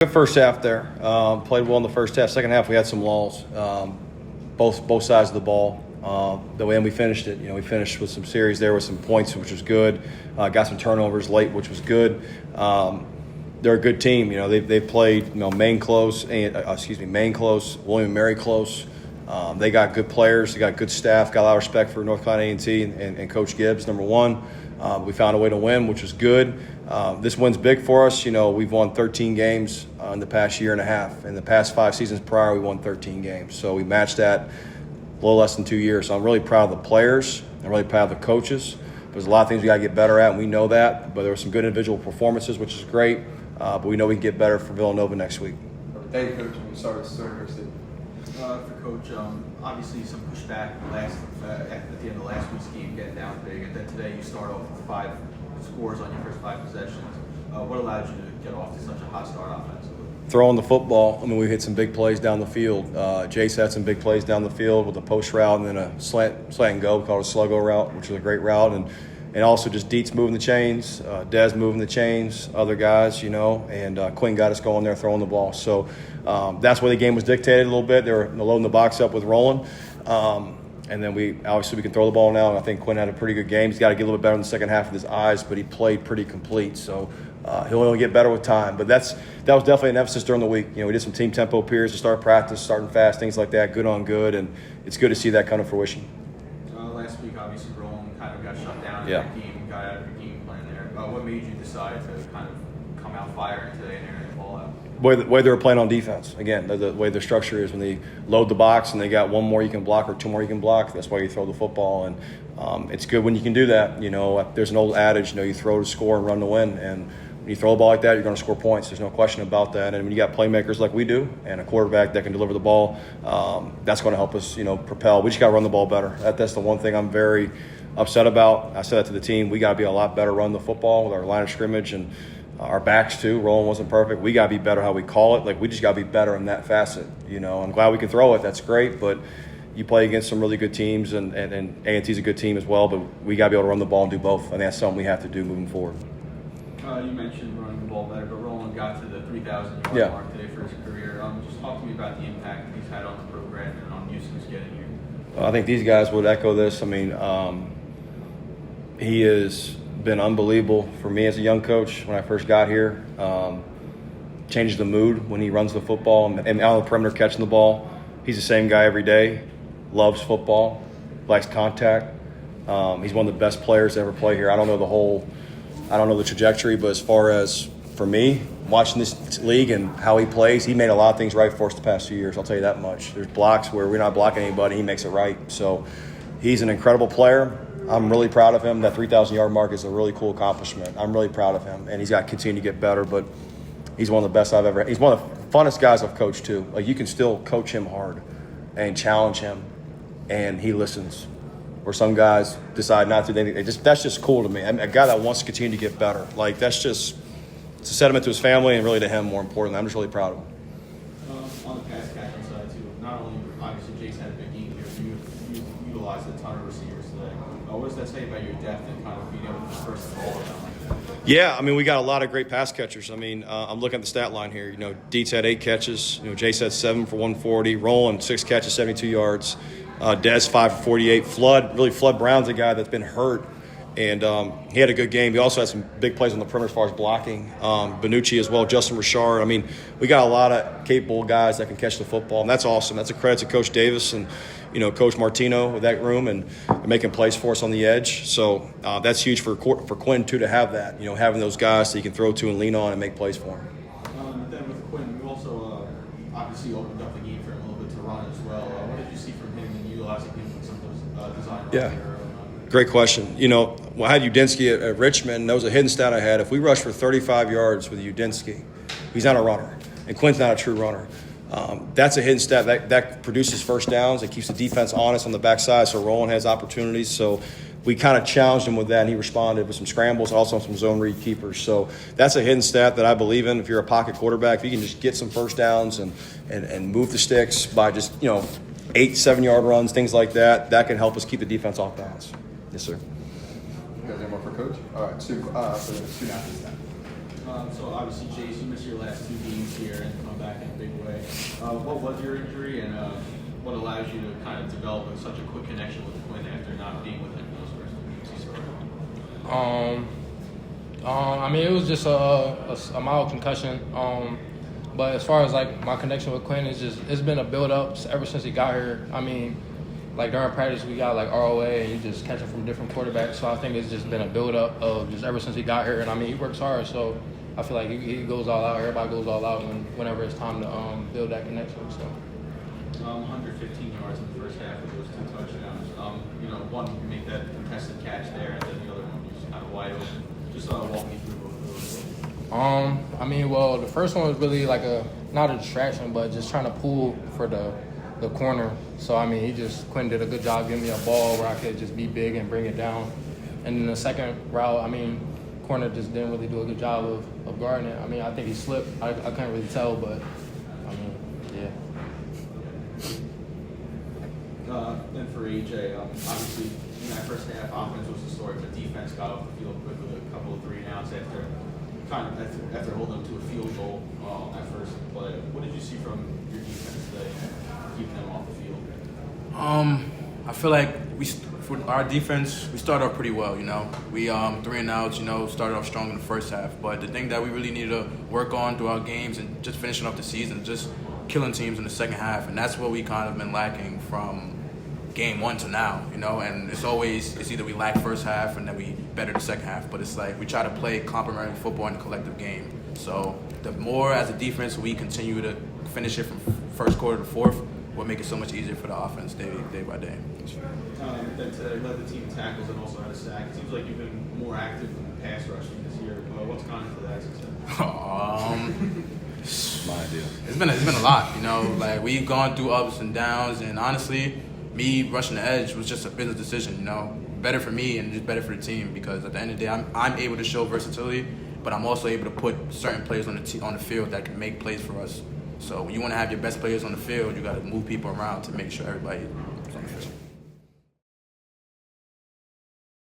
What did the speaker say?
Good first half there. Played well in the first half. Second half, we had some lulls, both sides of the ball. The way we finished it, we finished with some series there with some points, which was good. Got some turnovers late, which was good. They're a good team. They've played Maine close, William & Mary close. They got good players. They got good staff. Got a lot of respect for North Carolina A&T and Coach Gibbs. Number one, we found a way to win, which was good. This win's big for us. We've won 13 games in the past year and a half. In the past 5 seasons prior, we won 13 games. So we matched that a little less than 2 years. So I'm really proud of the players. I'm really proud of the coaches. There's a lot of things we got to get better at, and we know that. But there were some good individual performances, which is great. But we know we can get better for Villanova next week. Thank you, Coach. We'll start with Stony Brook. For Coach, obviously some pushback at the end of last week's game, getting down big, and then today you start off with 5 scores on your first 5 possessions. What allowed you to get off to such a hot start offensively? Throwing the football. We hit some big plays down the field. Jayce had some big plays down the field with a post route and then a slant and go. We call it a sluggo route, which was a great route. And also just Dietz moving the chains, Dez moving the chains, other guys, and Quinn got us going there throwing the ball. So that's where the game was dictated a little bit. They were loading the box up with Roland. And then we can throw the ball now. And I think Quinn had a pretty good game. He's got to get a little bit better in the second half with his eyes, but he played pretty complete. So he'll only get better with time. But that was definitely an emphasis during the week. We did some team tempo periods to start practice, starting fast, things like that, good on good. And it's good to see that come to fruition. Last week, obviously, Roland kind of got shut down in Yeah. the game, got out of your game plan there. What made you decide to kind of come out firing today and airing the ball out? The way they were playing on defense. Again, the way their structure is when they load the box and they got 1 more you can block or 2 more you can block, that's why you throw the football. And it's good when you can do that. There's an old adage, you throw to score and run to win. And when you throw a ball like that, you're going to score points. There's no question about that. And when you got playmakers like we do and a quarterback that can deliver the ball, that's going to help us, propel. We just got to run the ball better. That's the one thing I'm very upset about. I said that to the team. We got to be a lot better running the football with our line of scrimmage and our backs too. Roland wasn't perfect. We got to be better how we call it. We just got to be better in that facet. I'm glad we can throw it. That's great. But you play against some really good teams, and A&T's a good team as well. But we got to be able to run the ball and do both. I think that's something we have to do moving forward. You mentioned running the ball better, but Roland got to the 3,000-yard mark today for his career. Just talk to me about the impact that he's had on the program and on Houston's getting here. I think these guys would echo this. He has been unbelievable for me as a young coach when I first got here. Changes the mood when he runs the football and out on the perimeter catching the ball. He's the same guy every day, loves football, likes contact. He's one of the best players to ever play here. I don't know the trajectory, but as far as for me, watching this league and how he plays, he made a lot of things right for us the past few years. I'll tell you that much. There's blocks where we're not blocking anybody. He makes it right. So he's an incredible player. I'm really proud of him. That 3,000-yard mark is a really cool accomplishment. I'm really proud of him, and he's got to continue to get better, but he's one of the best I've ever – he's one of the funnest guys I've coached too. You can still coach him hard and challenge him, and he listens. Where some guys decide not to. That's just cool to me. A guy that wants to continue to get better. That's just – it's a sentiment to his family and really to him more importantly. I'm just really proud of him. On the pass catching side too, not only obviously Jayce had a big game here, but you utilized a ton of receivers today. What does that say about your depth and kind of being able to disperse the ball around like that? Yeah, we got a lot of great pass catchers. I'm looking at the stat line here. Dietz had 8 catches. Jayce had 7 for 140. Roland 6 catches, 72 yards. Dez 5 for 48. Flood Brown's a guy that's been hurt, and he had a good game. He also had some big plays on the perimeter as far as blocking. Benucci as well, Justin Richard. We got a lot of capable guys that can catch the football, and that's awesome. That's a credit to Coach Davis and Coach Martino with that room and making plays for us on the edge. So that's huge for Quinn too to have that. Having those guys that you can throw to and lean on and make plays for him. Then with Quinn, we also obviously opened up the game for him a little bit to run as well. What did you see from him and utilizing him with some of those design runs there? Great question. I had Udinsky at Richmond. That was a hidden stat I had. If we rush for 35 yards with Udinsky, he's not a runner, and Quinn's not a true runner. That's a hidden stat that produces first downs. It keeps the defense honest on the backside, so Roland has opportunities. So we kind of challenged him with that, and he responded with some scrambles, also some zone read keepers. So that's a hidden stat that I believe in. If you're a pocket quarterback, if you can just get some first downs and move the sticks by just 8-7 yard runs, things like that, that can help us keep the defense off balance. Yes, sir. You guys have more for Coach? All right, so student athletes now. So obviously, Jayce, you missed your last 2 games here and come back in a big way. What was your injury, and what allows you to kind of develop such a quick connection with Quinn after not being with him those first 2 weeks he started? I mean, it was just a mild concussion. But as far as like my connection with Quinn, it's been a build up ever since he got here. I mean, like during practice we got like ROA and you just catch him from different quarterbacks. So I think it's just been a build up of just ever since he got here. And I mean, he works hard, so I feel like he goes all out. Everybody goes all out whenever it's time to build that connection. So. 115 yards in the first half with those 2 touchdowns. One you make that contested catch there, and then the other one you just kind of wide open. Just walk me through both of those. I mean, well, the first one was really like not a distraction, but just trying to pull for the corner. So, I mean, Quinn did a good job giving me a ball where I could just be big and bring it down. And then the second route, I mean, corner just didn't really do a good job of guarding it. I mean, I think he slipped. I couldn't really tell, but, I mean, yeah. Then for AJ, obviously in that first half, offense was the story, but defense got off the field quick with a couple of 3-and-outs after holding them to a field goal on that first play. What did you see from your defense today, keeping them off the field? I feel like for our defense, we started off pretty well. We 3-and-outs. Started off strong in the first half. But the thing that we really needed to work on throughout games and just finishing off the season, just killing teams in the second half, and that's what we kind of been lacking from game 1 to now, and it's either we lack first half and then we better the second half, but it's like we try to play complementary football in a collective game. So the more as a defense we continue to finish it from first quarter to fourth, will make it so much easier for the offense day by day. Then today led the team in tackles and also had a sack. It seems like you've been more active in pass rushing this year. What's gone into that success? My idea. It's been a lot, like we've gone through ups and downs, and honestly, me rushing the edge was just a business decision, better for me and just better for the team, because at the end of the day, I'm able to show versatility, but I'm also able to put certain players on the field that can make plays for us. So when you want to have your best players on the field, you got to move people around to make sure everybody is on the field.